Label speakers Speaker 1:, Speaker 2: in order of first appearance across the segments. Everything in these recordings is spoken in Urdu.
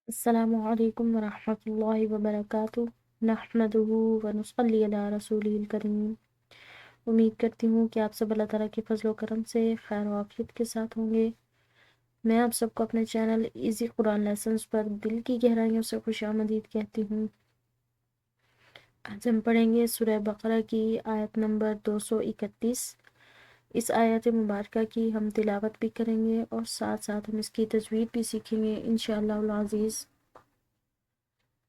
Speaker 1: السلام علیکم ورحمۃ اللہ وبرکاتہ نحمدہ ونصلی علی رسولہ الکریم۔ امید کرتی ہوں کہ آپ سب اللہ تعالیٰ کے فضل و کرم سے خیر و عافیت کے ساتھ ہوں گے۔ میں آپ سب کو اپنے چینل ایزی قرآن لیسنز پر دل کی گہرائیوں سے خوش آمدید کہتی ہوں۔ آج ہم پڑھیں گے سورہ بقرہ کی آیت نمبر 231۔ اس آیت مبارکہ کی ہم تلاوت بھی کریں گے اور ساتھ ساتھ ہم اس کی تجوید بھی سیکھیں گے انشاءاللہ العزیز۔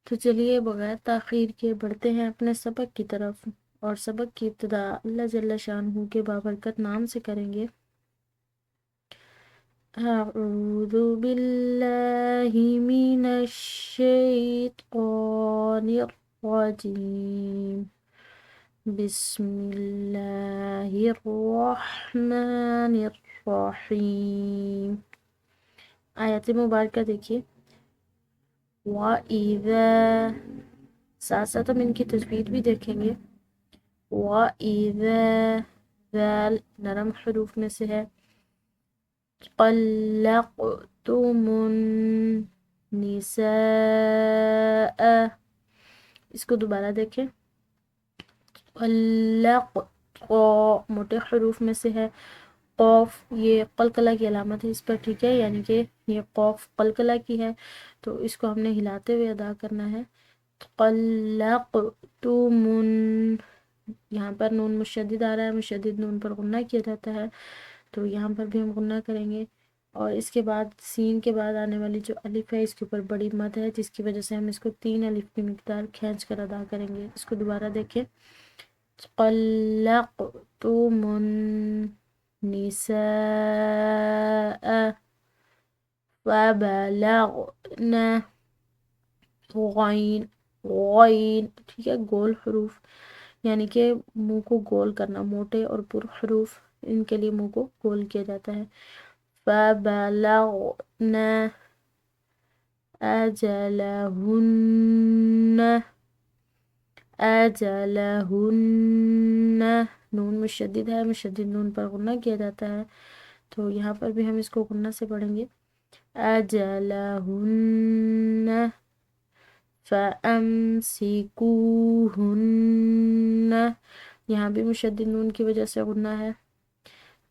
Speaker 1: تو چلیے بغیر تاخیر کے بڑھتے ہیں اپنے سبق کی طرف، اور سبق کی ابتدا اللہ جل شانہ کے بابرکت نام سے کریں گے۔ اعوذ باللہ من الشیطان الرجیم، بسم اللہ الرحمن الرحیم۔ آیت مبارکہ دیکھیے، وَإِذَا، ساتھ ساتھ ہم ان کی تجوید بھی دیکھیں گے۔ وَإِذَا، ذال نرم حروف میں سے ہے۔ طَلَّقْتُمُ النِّسَاءَ، اس کو دوبارہ دیکھیں۔ طَلَّقْ، موٹے حروف میں سے ہے۔ قوف یہ قلقلہ کی علامت ہے اس پر، ٹھیک ہے، یعنی کہ یہ قوف قلقلہ کی ہے تو اس کو ہم نے ہلاتے ہوئے ادا کرنا ہے۔ طلقتم، یہاں پر نون مشدد آ رہا ہے، مشدد نون پر غنہ کیا جاتا ہے تو یہاں پر بھی ہم غنہ کریں گے، اور اس کے بعد سین کے بعد آنے والی جو الف ہے اس کے اوپر بڑی مد ہے جس کی وجہ سے ہم اس کو 3 الف کی مقدار کھینچ کر ادا کریں گے۔ اس کو دوبارہ دیکھیں۔ طلقتم النساء فبلغن، غین، غین، ٹھیک ہے، گول حروف، یعنی کہ منہ کو گول کرنا، موٹے اور پر حروف ان کے لیے منہ کو گول کیا جاتا ہے۔ فبلغن اجلہن، اجلہن، نون مشدد ہے، مشدد نون پر غنہ کیا جاتا ہے تو یہاں پر بھی ہم اس کو غنہ سے پڑھیں گے۔ اجلہن فَأَمْسِكُوهُنَّ، یہاں بھی مشدد نون کی وجہ سے غنہ ہے۔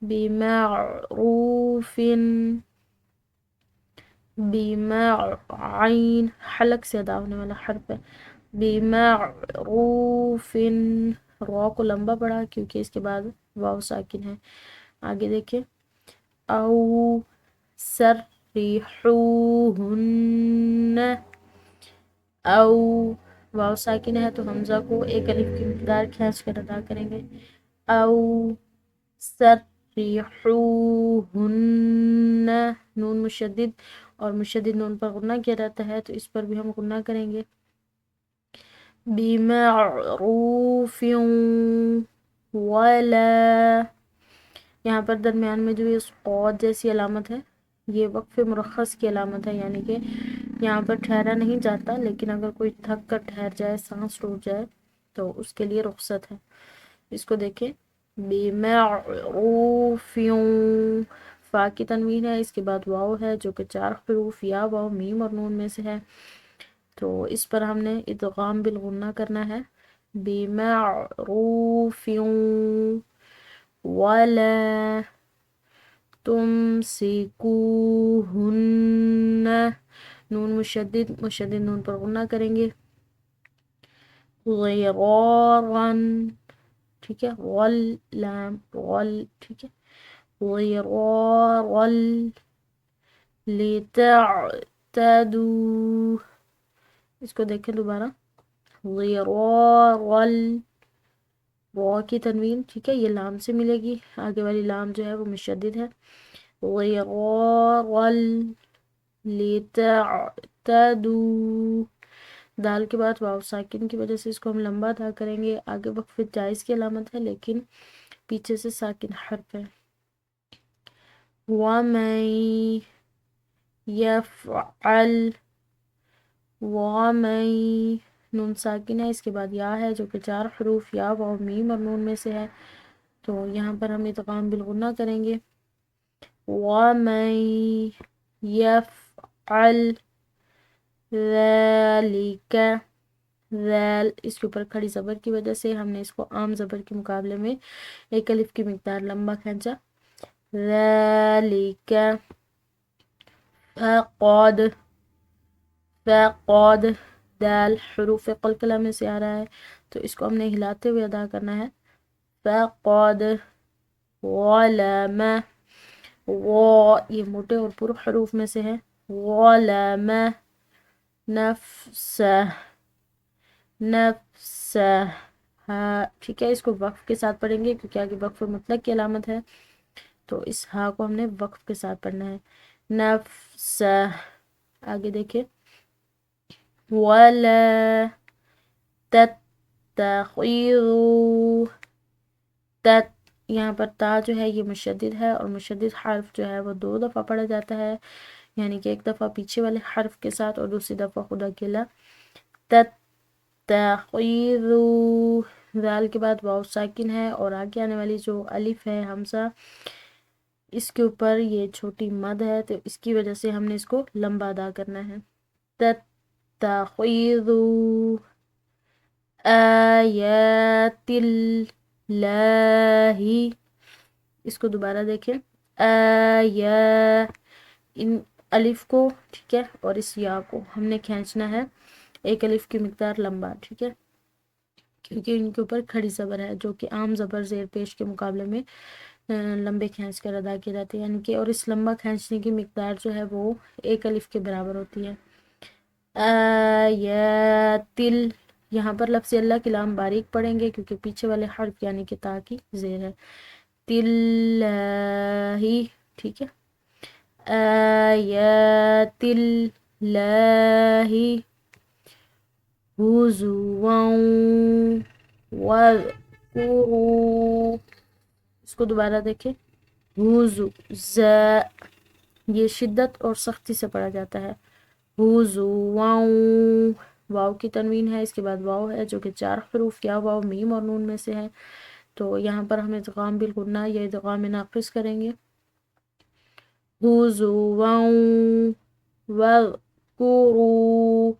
Speaker 1: بِمَعْرُوفٍ، عین حلق سے ادا ہونے والا حرف ہے۔ بِمَعْرُوفٍ، را کو لمبا پڑا کیونکہ اس کے بعد واو ساکن ہے۔ آگے دیکھیں، او سرحوہن، او، واو ساکن ہے تو حمزہ کو 1 الف کی مقدار کھینچ کر ادا کریں گے۔ او سرحوہن، نون مشدد اور مشدد نون پر غنہ کیا جاتا ہے تو اس پر بھی ہم غنہ کریں گے۔ بِمَعْرُوفٍ وَلَا، یہاں پر درمیان میں جو یہ قوت جیسی علامت ہے یہ وقف مرخص کی علامت ہے، یعنی کہ یہاں پر ٹھہرا نہیں جاتا، لیکن اگر کوئی تھک کر ٹھہر جائے، سانس ٹوٹ جائے تو اس کے لیے رخصت ہے۔ اس کو دیکھیں، بِمَعْرُوفٍ، فا کی تنوین ہے، اس کے بعد واو ہے جو کہ 4 حروف یا واو میم اور نون میں سے ہے تو اس پر ہم نے ادغام بالغنہ کرنا ہے۔ بِمَعْرُوفٍ وَلَا تُمْسِكُوهُنَّ، نون مشدد، مشدد نون پر غنہ کریں گے۔ غِرَارًا، ٹھیک ہے، غل لام غل، ٹھیک ہے، غِرَارًا لِتَعْتَدُوا، اس کو دیکھیں دوبارہ، غِرَارًا، را کی تنوین، ٹھیک ہے، یہ لام سے ملے گی، آگے والی لام جو ہے وہ مشدد ہے۔ غِرَارًا لِتَعْتَدُوا، دال کے بعد واو ساکن کی وجہ سے اس کو ہم لمبا ادا کریں گے، آگے وقف جائز کی علامت ہے لیکن پیچھے سے ساکن حرف ہے۔ وَمَن يَفْعَلْ، وَمَن، نون ساکن ہے، اس کے بعد یا ہے جو کہ 4 حروف یا واو میم اور نون میں سے ہے تو یہاں پر ہم ادغام بالغنہ کریں گے۔ وَمَن يَفْعَلْ ذالک، ذال اس کے اوپر کھڑی زبر کی وجہ سے ہم نے اس کو عام زبر کے مقابلے میں ایک الف کی مقدار لمبا کھینچا. ذالک، فقد، فقد، دال حروف قلقلہ میں سے آ رہا ہے تو اس کو ہم نے ہلاتے ہوئے ادا کرنا ہے. فقد ظلم، وہ یہ موٹے اور پر حروف میں سے ہے. ظلم نفسہ، نفسہ، ہاں ٹھیک ہے. اس کو وقف کے ساتھ پڑھیں گے کیونکہ آگے وقف مطلق کی علامت ہے تو اس ہا کو ہم نے وقف کے ساتھ پڑھنا ہے. نفسہ، آگے دیکھیں. ولا تتخذوا، تت یہاں پر تا جو ہے یہ مشدد ہے اور مشدد حرف جو ہے وہ 2 دفعہ پڑھا جاتا ہے، یعنی کہ ایک دفعہ پیچھے والے حرف کے ساتھ اور دوسری دفعہ خود اکیلا. تتخذوا، ذال کے بعد واو ساکن ہے اور آگے آنے والی جو الف ہے حمزہ اس کے اوپر یہ چھوٹی مد ہے تو اس کی وجہ سے ہم نے اس کو لمبا ادا کرنا ہے. تتخذوا آیات اللہ، اس کو دوبارہ دیکھیں. ان الف کو ٹھیک ہے اور اس یا کو ہم نے کھینچنا ہے ایک الف کی مقدار لمبا، ٹھیک ہے، کیونکہ ان کے اوپر کھڑی زبر ہے جو کہ عام زبر زیر پیش کے مقابلے میں لمبے کھینچ کر ادا کی جاتی ہے، یعنی کہ اور اس لمبا کھینچنے کی مقدار جو ہے وہ ایک الف کے برابر ہوتی ہے. آیاتل، یہاں پر لفظ اللہ کی لام باریک پڑھیں گے کیونکہ پیچھے والے حرف یعنی کہ تا کی زیر ہے. تلہی، ٹھیک ہے. آیات اللہ ہزوا واذکروا، اس کو دوبارہ دیکھیں. ہزو، یہ شدت اور سختی سے پڑھا جاتا ہے. ہزوا، واو کی تنوین ہے، اس کے بعد واو ہے جو کہ 4 حروف یا واو میم اور نون میں سے ہے تو یہاں پر ہم ادغام بالغنہ یا ادغام ناقص کریں گے. ہزوا واذکروا،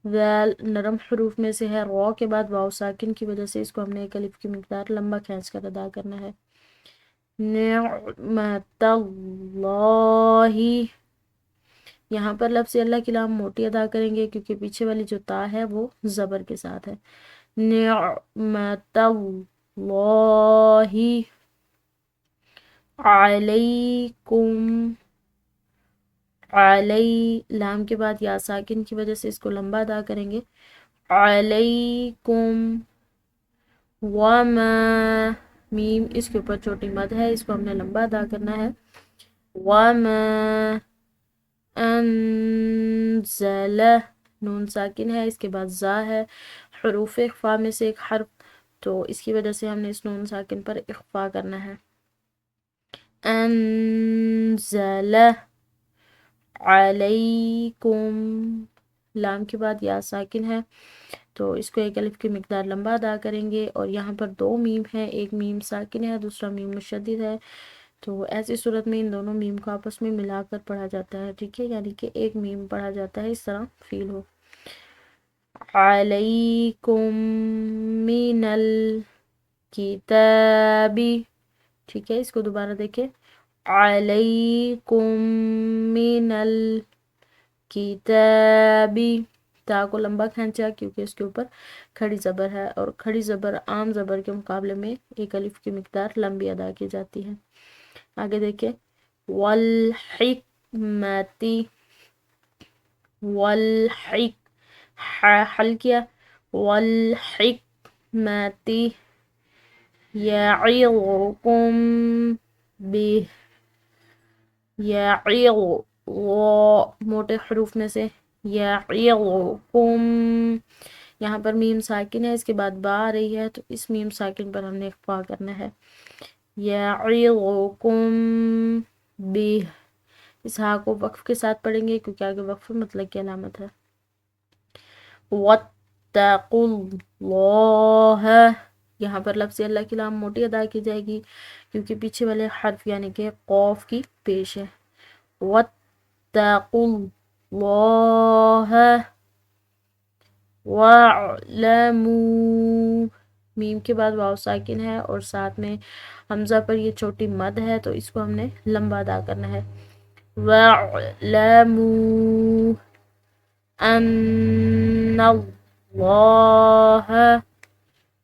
Speaker 1: ذال نرم حروف میں سے ہے، را کے بعد واو ساکن کی وجہ سے اس کو ہم نے ایک الف کی مقدار لمبا کھینچ کر ادا کرنا ہے. نعمت اللہ، یہاں پر لفظ اللہ کی لام موٹی ادا کریں گے کیونکہ پیچھے والی جو تا ہے وہ زبر کے ساتھ ہے. نعمت اللہ علیکم، علی لام کے بعد یا ساکن کی وجہ سے اس کو لمبا ادا کریں گے. علیکم وما، میم اس کے اوپر چھوٹی مد ہے، اس کو ہم نے لمبا ادا کرنا ہے. وما انزل، نون ساکن ہے، اس کے بعد زا ہے، حروف اخفا میں سے ایک حرف تو اس کی وجہ سے ہم نے اس نون ساکن پر اخفا کرنا ہے. انزل علیکم، لام کے بعد یا ساکن ہے تو اس کو ایک الف کی مقدار لمبا ادا کریں گے اور یہاں پر 2 میم ہے، ایک میم ساکن ہے دوسرا میم مشدد ہے تو ایسی صورت میں ان دونوں میم کو آپس میں ملا کر پڑھا جاتا ہے، ٹھیک ہے، یعنی کہ ایک میم پڑھا جاتا ہے اس طرح فیل ہو. علیکم من الکتاب، ٹھیک ہے، اس کو دوبارہ دیکھیں. علیکم من الکتاب، تا کو لمبا کھینچا کیونکہ اس کے اوپر کھڑی زبر ہے اور کھڑی زبر عام زبر کے مقابلے میں ایک الف کی مقدار لمبی ادا کی جاتی ہے. آگے دیکھیں. والحکمتی، حل کیا. والحکمتی یعظکم بہ، یعظ، موٹے حروف میں سے یعظکم، یہاں پر میم ساکن ہے، اس کے بعد با آ رہی ہے تو اس میم ساکن پر ہم نے اخفا کرنا ہے. یعظکم بہ، اس ہا کو وقف کے ساتھ پڑھیں گے کیونکہ آگے وقف مطلق کی علامت ہے. واتقوا اللہ، یہاں پر لفظ اللہ کی لام موٹی ادا کی جائے گی کیونکہ پیچھے والے حرف یعنی کہ قوف کی پیش ہے. واتقوا اللہ وَاعْلَمُوا، میم کے بعد واو ساکن ہے اور ساتھ میں حمزہ پر یہ چھوٹی مد ہے تو اس کو ہم نے لمبا ادا کرنا ہے. وَاعْلَمُوا أَنَّ اللَّهَ،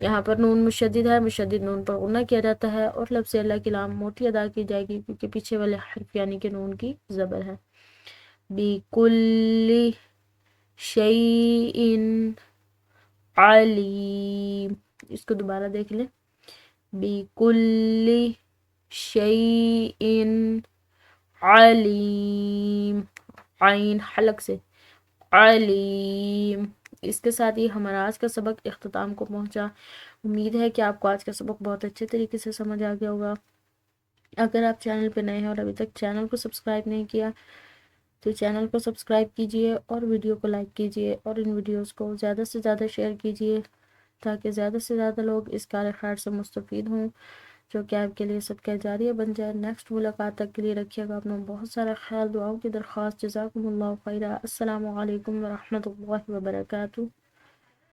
Speaker 1: یہاں پر نون مشدد ہے، مشدد نون پر غنہ کیا جاتا ہے اور لفظ اللہ کی لام موٹی ادا کی جائے گی کیونکہ پیچھے والے حرف یعنی کہ نون کی زبر ہے. بِكُلِّ شَيْءٍ علیم، اس کو دوبارہ دیکھ لیں. بِكُلِّ شَيْءٍ علیم، عین حلق سے علیم. اس کے ساتھ ہی ہمارا آج کا سبق اختتام کو پہنچا. امید ہے کہ آپ کو آج کا سبق بہت اچھے طریقے سے سمجھ آ گیا ہوگا. اگر آپ چینل پہ نئے ہیں اور ابھی تک چینل کو سبسکرائب نہیں کیا تو چینل کو سبسکرائب کیجئے اور ویڈیو کو لائک کیجئے اور ان ویڈیوز کو زیادہ سے زیادہ شیئر کیجئے تاکہ زیادہ سے زیادہ لوگ اس کار خیر سے مستفید ہوں، جو کہ آپ کے لیے صدقہ جاریہ بن جائے. نیکسٹ ملاقات تک کے لیے رکھیے گا اپنا بہت سارا خیال. دعاؤں کی درخواست. جزاکم اللہ خیرہ. السلام علیکم ورحمۃ اللہ وبرکاتہ.